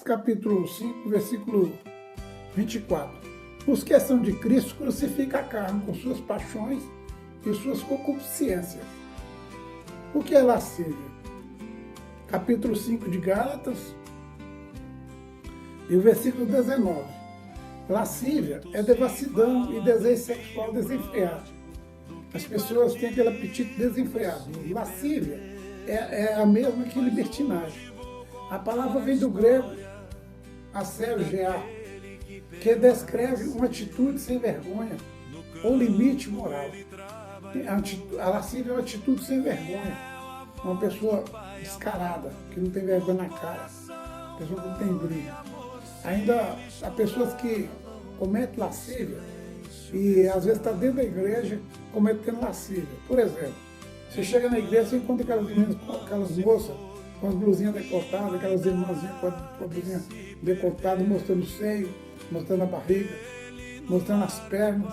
capítulo 5, versículo 24. Os que são de Cristo crucificam a carne com suas paixões e suas concupiscências. O que é lascívia? Capítulo 5 de Gálatas e o versículo 19. Lascívia é devassidão e desejo sexual desenfreado. As pessoas têm aquele apetite desenfreado. Lascívia é a mesma que libertinagem. A palavra vem do grego asergear, que descreve uma atitude sem vergonha ou limite moral. A lascívia é uma atitude sem vergonha. Uma pessoa descarada, que não tem vergonha na cara. Uma pessoa que não tem brilho. Ainda há pessoas que cometem lascívia e às vezes está dentro da igreja cometendo lascívia. Por exemplo, você chega na igreja e encontra aquelas moças com as blusinhas decotadas, aquelas irmãzinhas com a blusinha decotada, mostrando o seio, mostrando a barriga, mostrando as pernas.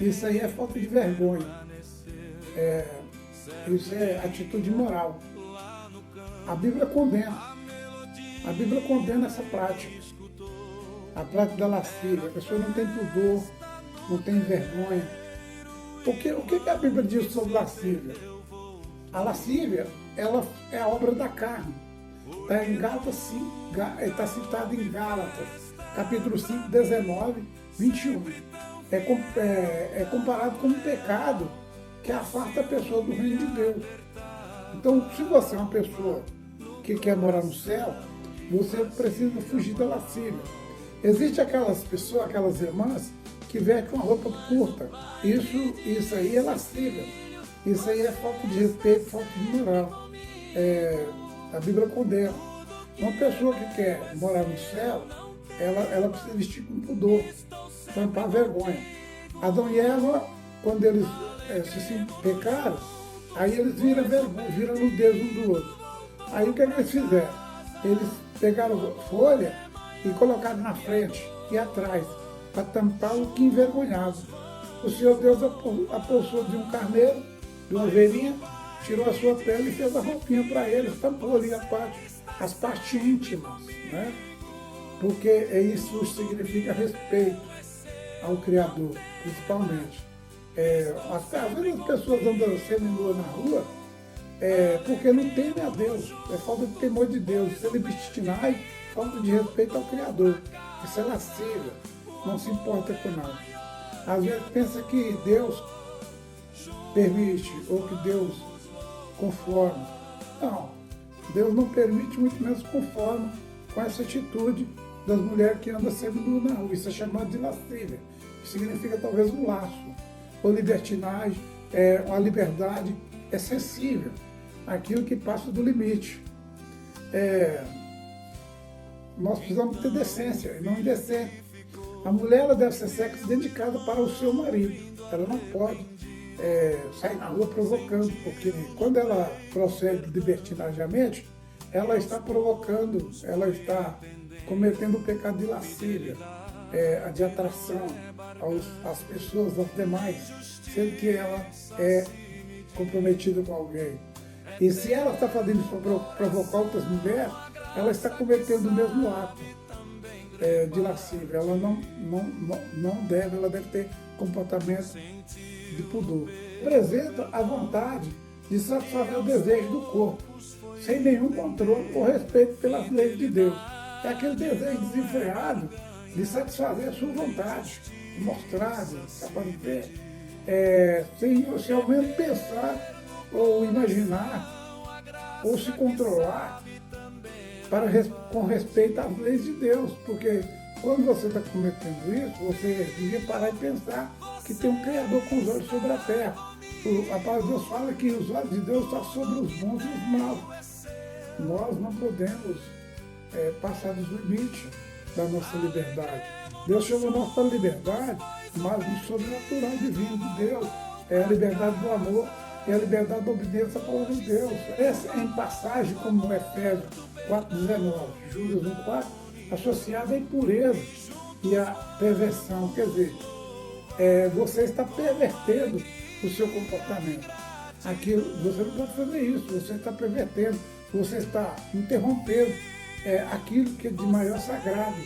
Isso aí é falta de vergonha. Isso é atitude imoral. A Bíblia condena. A Bíblia condena essa prática. A prática da lascívia. A pessoa não tem pudor, não tem vergonha. O que a Bíblia diz sobre lascívia? A lascívia, ela é a obra da carne. Está em Gálatas 5, está citado em Gálatas, capítulo 5, 19, 21. É comparado com um pecado que afasta a pessoa do reino de Deus. Então, se você é uma pessoa que quer morar no céu, você precisa fugir da lascívia. Existem aquelas pessoas, aquelas irmãs, que vestem uma roupa curta. Isso aí é lascívia. Isso aí é falta de respeito, falta de moral. A Bíblia condena. Uma pessoa que quer morar no céu, ela precisa vestir com pudor, tampar a vergonha. Adão e Eva, quando eles se pecaram, aí eles viram vergonha, viram nudez um do outro. Aí o que eles fizeram? Eles pegaram folha e colocaram na frente e atrás, para tampar o que envergonhava. O Senhor Deus apossou de um carneiro, de uma ovelhinha, tirou a sua pele e fez a roupinha para eles, tampou ali as partes íntimas, né? Porque isso significa respeito ao Criador, principalmente. Às vezes as pessoas andam semi-nuas na rua porque não temem a Deus, é falta de temor de Deus, isso é libertinagem, falta de respeito ao Criador, isso é lascívia, não se importa com nada. Às vezes pensa que Deus permite ou que Deus conforma. Não, Deus não permite, muito menos conforma com essa atitude das mulheres que andam semi-nuas na rua. Isso é chamado de lascívia, que significa talvez um laço, ou libertinagem, uma liberdade excessiva, aquilo que passa do limite. Nós precisamos ter decência e não indecência. A mulher ela deve ser sexo dentro de casa para o seu marido. Ela não pode sair na rua provocando, porque quando ela procede libertinagamente, ela está provocando, ela está cometendo o pecado de lascívia, de atração às pessoas, aos demais, sendo que ela é comprometida com alguém. E se ela está fazendo isso para provocar outras mulheres, ela está cometendo o mesmo ato de lascívia. Ela ela deve ter comportamento de pudor. Apresenta a vontade de satisfazer o desejo do corpo, sem nenhum controle ou respeito pelas leis de Deus. É aquele desejo desenfreado de satisfazer a sua vontade, de mostrar, de aparecer, sem ao menos pensar ou imaginar ou se controlar com respeito às leis de Deus, porque quando você está cometendo isso, você devia parar e pensar que tem um Criador com os olhos sobre a terra. A palavra de Deus fala que os olhos de Deus estão sobre os bons e os maus. Nós não podemos passar dos limites da nossa liberdade. Deus chamou nós para a liberdade, mas no sobrenatural divino de Deus. É a liberdade do amor, é a liberdade da obediência à palavra de Deus. Essa é em passagem, como Efésios 4,19, Judas 1,4, associada à impureza e à perversão. Quer dizer, você está pervertendo o seu comportamento. Aqui você não pode fazer isso, você está pervertendo, você está interrompendo aquilo que é de maior sagrado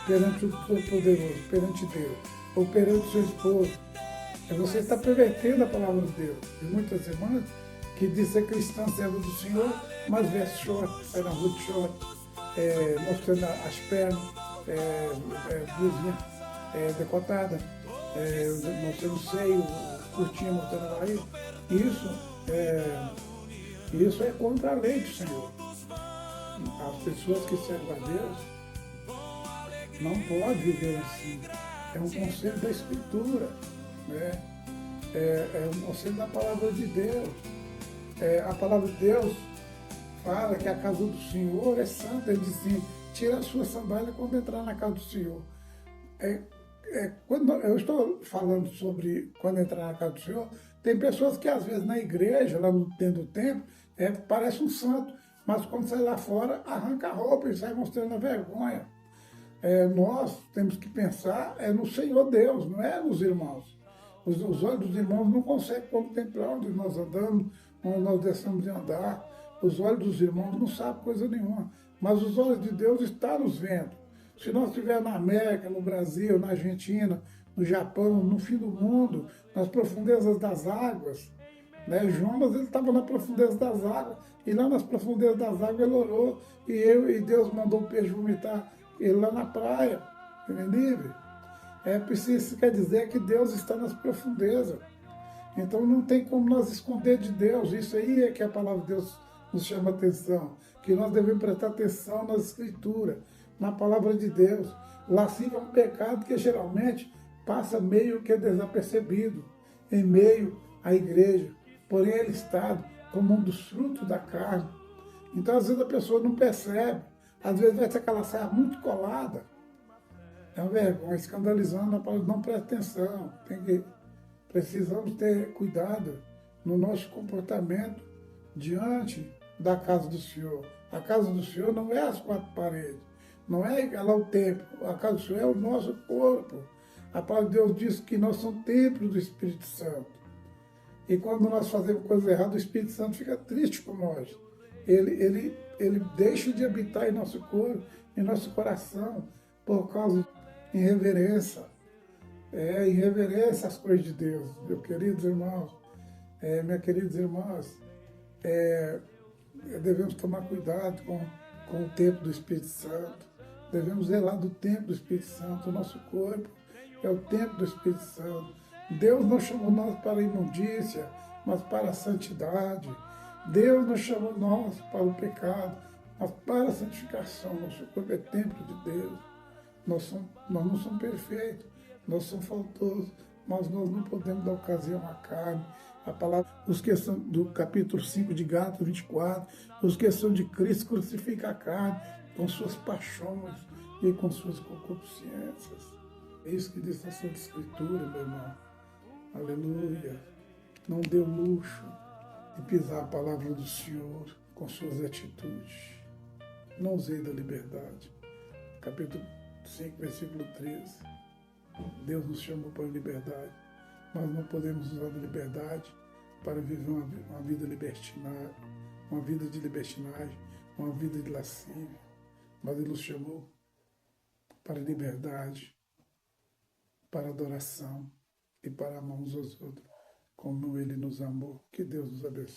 perante o Todo-Poderoso, perante Deus, ou perante o seu esposo. Você está pervertendo a palavra de Deus. E muitas irmãs que dizem ser cristã, serva do Senhor, mas veste short, sai na rua de short, mostrando as pernas, blusinha decotada, mostrando o seio, curtinha, mostrando a barriga. Isso é contra a lei do Senhor. As pessoas que servem a Deus não podem viver assim. É um conselho da Escritura, né? É um conselho da palavra de Deus. A palavra de Deus fala que a casa do Senhor é santa. Ele diz assim, tira a sua sandália quando entrar na casa do Senhor. Quando eu estou falando sobre quando entrar na casa do Senhor, tem pessoas que às vezes na igreja, lá dentro do templo, parece um santo, mas quando sai lá fora, arranca a roupa e sai mostrando a vergonha. Nós temos que pensar no Senhor Deus, não é nos irmãos. Os olhos dos irmãos não conseguem contemplar onde nós andamos, onde nós deixamos de andar. Os olhos dos irmãos não sabem coisa nenhuma, mas os olhos de Deus estão nos vendo. Se nós estivermos na América, no Brasil, na Argentina, no Japão, no fim do mundo, nas profundezas das águas, né? Jonas ele estava na profundeza das águas, e lá nas profundezas das águas ele orou, e Deus mandou o peixe vomitar ele lá na praia, ele é livre. Isso quer dizer que Deus está nas profundezas. Então não tem como nós esconder de Deus. Isso aí é que a palavra de Deus nos chama atenção, que nós devemos prestar atenção nas Escrituras, na palavra de Deus. Lascívia é um pecado que geralmente passa meio que desapercebido em meio à igreja, porém ele está como um dos frutos da carne. Então às vezes a pessoa não percebe, às vezes vai ser aquela saia muito colada, é uma vergonha, escandalizando, não presta atenção. Precisamos ter cuidado no nosso comportamento diante da casa do Senhor. A casa do Senhor não é as quatro paredes, não é lá o templo. A casa do Senhor é o nosso corpo. A palavra de Deus diz que nós somos templos do Espírito Santo. E quando nós fazemos coisa errada, o Espírito Santo fica triste com nós. Ele deixa de habitar em nosso corpo, em nosso coração, por causa de irreverência. Irreverência às coisas de Deus. Meus queridos irmãos, minhas queridas irmãs, devemos tomar cuidado com o templo do Espírito Santo. Devemos zelar do templo do Espírito Santo. O nosso corpo é o templo do Espírito Santo. Deus não chamou nós para a imundícia, mas para a santidade. Deus não chamou nós para o pecado, mas para a santificação. Nosso corpo é templo de Deus. Nós não somos perfeitos, nós somos faltosos, mas nós não podemos dar ocasião à carne. A palavra, os que são do capítulo 5 de Gálatas 24, os que são de Cristo crucificam a carne com suas paixões e com suas concupiscências. É isso que diz a Santa Escritura, meu irmão. Aleluia. Não dê luxo de pisar a palavra do Senhor com suas atitudes. Não usei da liberdade. Capítulo 5, versículo 13. Deus nos chamou para a liberdade. Nós não podemos usar da liberdade para viver uma vida libertinária, uma vida de libertinagem, uma vida de lascívia. Mas Ele nos chamou para a liberdade, para a adoração e para amar uns aos outros, como Ele nos amou. Que Deus nos abençoe.